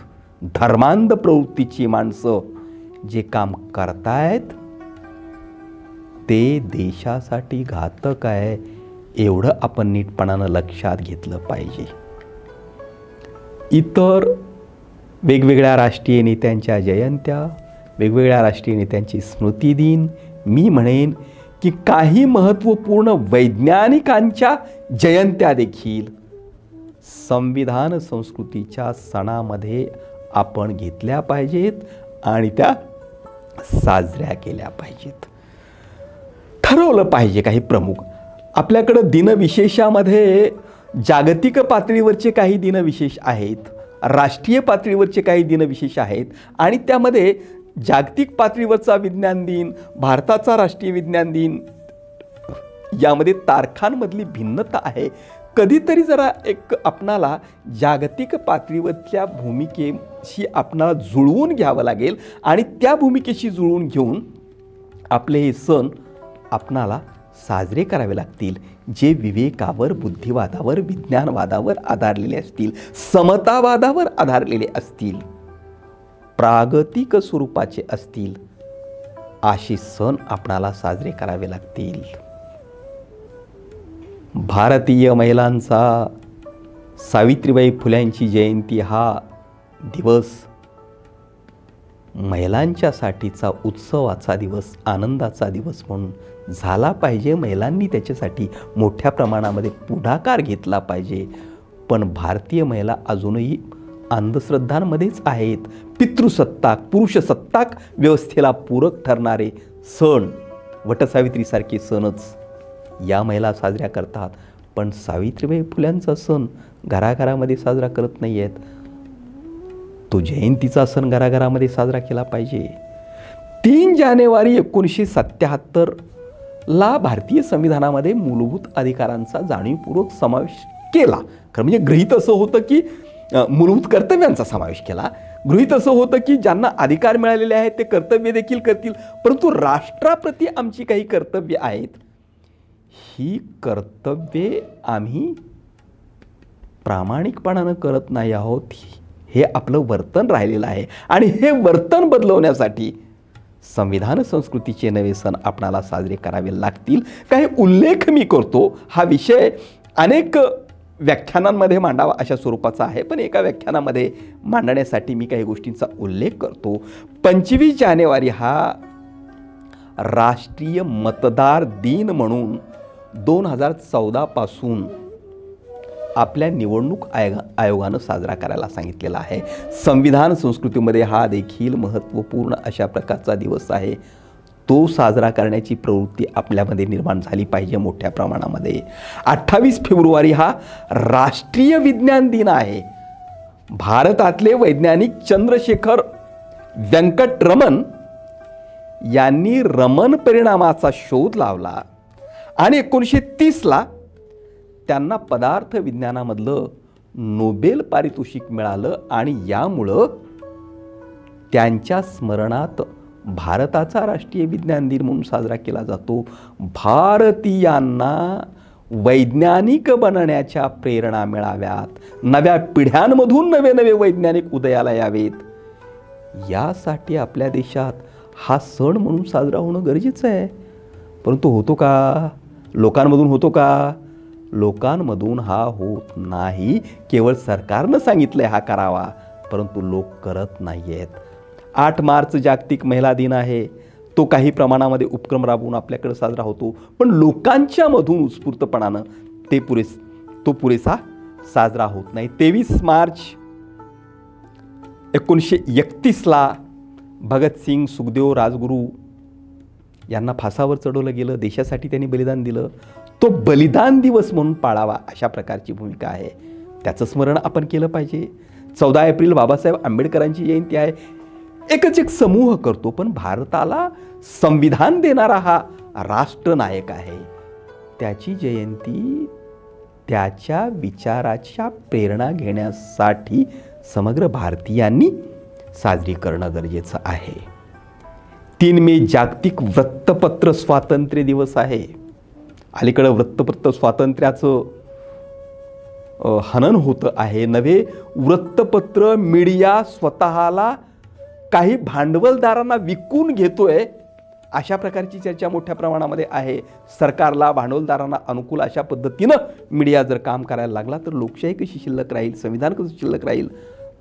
धर्मांध प्रवृत्तीची माणसं जे काम करतायत ते देशासाठी घातक आहे, एवढं आपण नीटपणानं लक्षात घेतलं पाहिजे. इतर वेगवेगळ्या राष्ट्रीय नेत्यांच्या जयंत्या, वेगवेगळ्या राष्ट्रीय नेत्यांची स्मृतिदिन, मी म्हणेन की काही महत्त्वपूर्ण वैज्ञानिकांच्या जयंत्या देखील संविधान संस्कृतीच्या सणामध्ये आपण घेतल्या पाहिजेत आणि त्या साजऱ्या केल्या पाहिजेत. ठरवलं पाहिजे काही प्रमुख. आपल्याकडं दिनविशेषामध्ये जागतिक पातळीवरचे काही दिनविशेष आहेत, राष्ट्रीय पातळीवरचे काही दिनविशेष आहेत आणि त्यामध्ये जागतिक पातळीवरचा विज्ञान दिन, भारताचा राष्ट्रीय विज्ञान दिन यामध्ये तारखांमधली भिन्नता आहे. कधीतरी जरा एक आपणाला जागतिक पातळीवरच्या भूमिकेशी आपणाला जुळवून घ्यावं लागेल आणि त्या भूमिकेशी जुळवून घेऊन आपले हे सण आपणाला साजरे करावे लागतील, जे विवेकावर, बुद्धिवादावर, विज्ञानवादावर आधारलेले असतील, समतावादावर आधारलेले असतील, प्रागतिक स्वरूपाचे असतील. असे सण आपणाला साजरे करावे लागतील. भारतीय महिलांचा सावित्रीबाई फुल्यांची जयंती हा दिवस महिलांच्यासाठीचा उत्सवाचा दिवस, आनंदाचा दिवस म्हणून झाला पाहिजे. महिलांनी त्याच्यासाठी मोठ्या प्रमाणामध्ये पुढाकार घेतला पाहिजे. पण भारतीय महिला अजूनही अंधश्रद्धांमध्येच आहेत. पितृसत्ताक, पुरुषसत्ताक व्यवस्थेला पूरक ठरणारे सण, वटसावित्रीसारखे सणच या महिला साजऱ्या करतात. पण सावित्रीबाई फुल्यांचा सण घराघरामध्ये साजरा करत नाही आहेत. तो जयंतीचा सण घराघरामध्ये साजरा केला पाहिजे. 3 जानेवारी 1977ला भारतीय संविधानामध्ये मूलभूत अधिकारांचा जाणीवपूर्वक समावेश केला. खरं म्हणजे गृहीत असं होतं की मूलभूत कर्तव्यांचा समावेश केला. गृहीत असं होतं की ज्यांना अधिकार मिळालेले आहेत ते कर्तव्य देखील करतील, परंतु राष्ट्राप्रती आमची काही कर्तव्य आहेत, ही कर्तव्ये आम्ही प्रामाणिकपणानं करत नाही आहोत. हे आपलं वर्तन राहिलेलं आहे आणि हे वर्तन बदलवण्यासाठी संविधान संस्कृतीचे नवे सण आपणाला साजरे करावे लागतील. काही उल्लेख मी करतो. हा विषय अनेक व्याख्यानांमध्ये मांडावा अशा स्वरूपाचा आहे, पण एका व्याख्यानामध्ये मांडण्यासाठी मी काही गोष्टींचा उल्लेख करतो. 25 जानेवारी हा राष्ट्रीय मतदार दिन म्हणून 2014 पासून आपल्या निवडणूक आयोगानं साजरा करायला सांगितलेला आहे. संविधान संस्कृतीमध्ये हा देखील महत्त्वपूर्ण अशा प्रकारचा दिवस आहे. तो साजरा करण्याची प्रवृत्ती आपल्यामध्ये निर्माण झाली पाहिजे मोठ्या प्रमाणामध्ये. 28 फेब्रुवारी हा राष्ट्रीय विज्ञान दिन आहे. भारतातले वैज्ञानिक चंद्रशेखर व्यंकट रमन यांनी रमन परिणामाचा शोध लावला आणि 1930ला त्यांना पदार्थ विज्ञानामधलं नोबेल पारितोषिक मिळालं आणि यामुळं त्यांच्या स्मरणात भारताचा राष्ट्रीय विज्ञान दिन म्हणून साजरा केला जातो. भारतीयांना वैज्ञानिक बनण्याच्या प्रेरणा मिळाव्यात, नव्या पिढ्यांमधून नवे नवे वैज्ञानिक उदयाला यावेत, यासाठी आपल्या देशात हा सण म्हणून साजरा होणं गरजेचं आहे. परंतु होतो का? लोकांमधून होतो का? लोकांमधून हा होत नाही. केवळ सरकारनं सांगितलंय हा करावा, परंतु लोक करत नाही आहेत. 8 मार्च जागतिक महिला दिन आहे. तो काही प्रमाणामध्ये उपक्रम राबवून आपल्याकडे साजरा होतो, पण लोकांच्या मधून उत्स्फूर्तपणानं तो पुरेसा साजरा होत नाही. 23 मार्च 1931ला भगतसिंग, सुखदेव, राजगुरू यांना फासावर चढवलं गेलं. देशासाठी त्यांनी बलिदान दिलं. तो बलिदान दिवस म्हणून पाळावा अशा प्रकारची भूमिका आहे. त्याचं स्मरण आपण केलं पाहिजे. 14 एप्रिल बाबासाहेब आंबेडकरांची जयंती आहे. एकच एक समूह करतो, पण भारताला संविधान देणारा हा राष्ट्रनायक आहे. त्याची जयंती त्याच्या विचाराच्या प्रेरणा घेण्यासाठी समग्र भारतीयांनी साजरी करणं गरजेचं आहे. 3 मे जागतिक वृत्तपत्र स्वातंत्र्य दिवस आहे. अलीकडं वृत्तपत्र स्वातंत्र्याचं हनन होतं आहे. नवे वृत्तपत्र मीडिया स्वतःला काही भांडवलदारांना विकून घेतोय अशा प्रकारची चर्चा मोठ्या प्रमाणामध्ये आहे. सरकारला भांडवलदारांना अनुकूल अशा पद्धतीनं मीडिया जर काम करायला लागला तर लोकशाही कशी शिल्लक राहील, संविधान कसं शिल्लक राहील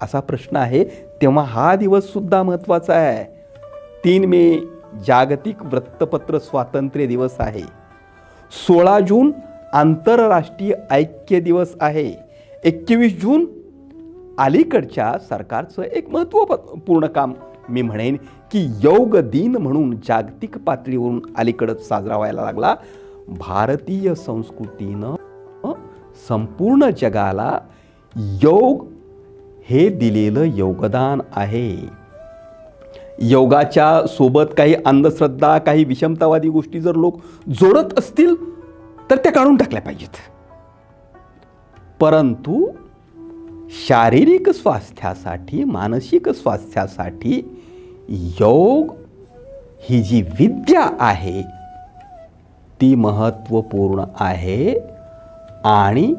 असा प्रश्न आहे. तेव्हा हा दिवस सुद्धा महत्त्वाचा आहे. 3 मे जागतिक वृत्तपत्र स्वातंत्र्य दिवस आहे. 16 जून आंतरराष्ट्रीय ऐक्य दिवस आहे. 21 जून अलीकडच्या सरकारचं एक महत्त्वपूर्ण काम मी म्हणेन की योग दिन म्हणून जागतिक पातळीवरून अलीकडच साजरा व्हायला लागला. भारतीय संस्कृतीनं संपूर्ण जगाला योग हे दिलेलं योगदान आहे. योगाच्या सोबत काही अंधश्रद्धा, काही विषमतावादी गोष्टी जर लोक जोडत असतील तर त्या काढून टाकल्या पाहिजेत. परंतु शारीरिक स्वास्थ्यासाठी, मानसिक स्वास्थ्यासाठी योग ही जी विद्या आहे ती महत्त्वपूर्ण आहे. आणि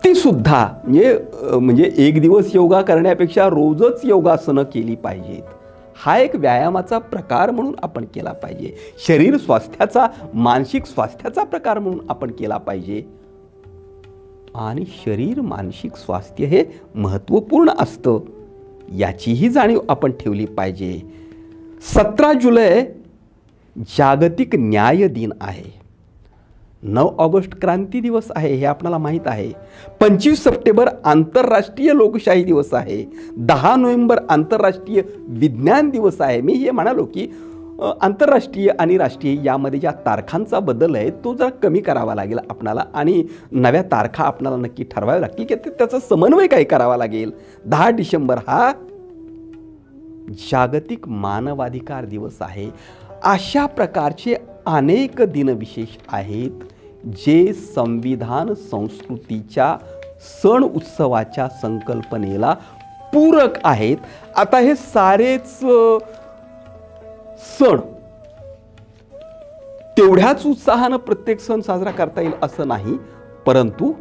ती सुद्धा म्हणजे एक दिवस योगा करण्यापेक्षा रोजच योगासनं केली पाहिजेत. हा एक व्यायामाचा प्रकार म्हणून आपण केला पाहिजे. शरीर स्वास्थ्याचा, मानसिक स्वास्थ्याचा प्रकार म्हणून आपण केला पाहिजे. आणि शरीर मानसिक स्वास्थ्य हे महत्त्वपूर्ण असतं याचीही जाणीव आपण ठेवली पाहिजे. 17 जुलै जागतिक न्याय दिन आहे. 9 ऑगस्ट क्रांती दिवस आहे हे आपल्याला माहीत आहे. 25 सप्टेंबर आंतरराष्ट्रीय लोकशाही दिवस आहे. 10 नोव्हेंबर आंतरराष्ट्रीय विज्ञान दिवस आहे. मी हे म्हणालो की आंतरराष्ट्रीय आणि राष्ट्रीय यामध्ये ज्या तारखांचा बदल आहे तो जरा कमी करावा लागेल आपणाला आणि नव्या तारखा आपणाला नक्की ठरवाव्या लागतील की त्याचा समन्वय काय करावा लागेल. 10 डिसेंबर हा जागतिक मानवाधिकार दिवस आहे. अशा प्रकारचे अनेक दिनविशेष आहेत जे संविधान संस्कृतीच्या सण उत्सवाच्या संकल्पनेला पूरक आहेत. आता हे सारेच सण तेवढ्याच उत्साहानं प्रत्येक सण साजरा करता येईल असं नाही, परंतु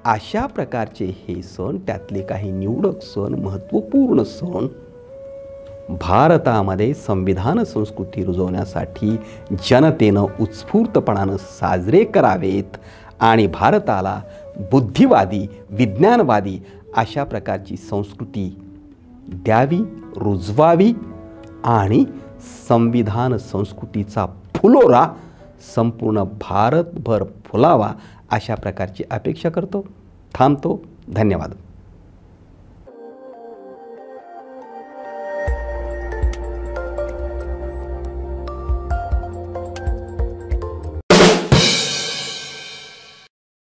अशा प्रकारचे हे सण, त्यातले काही निवडक सण, महत्त्वपूर्ण सण भारतामध्ये संविधान संस्कृती रुजवण्यासाठी जनतेनं उत्स्फूर्तपणानं साजरे करावेत आणि भारताला बुद्धिवादी, विज्ञानवादी अशा प्रकारची संस्कृती द्यावी, रुजवावी आणि संविधान संस्कृतीचा फुलोरा संपूर्ण भारतभर फुलावा अशा प्रकारची अपेक्षा करतो. थांबतो. धन्यवाद.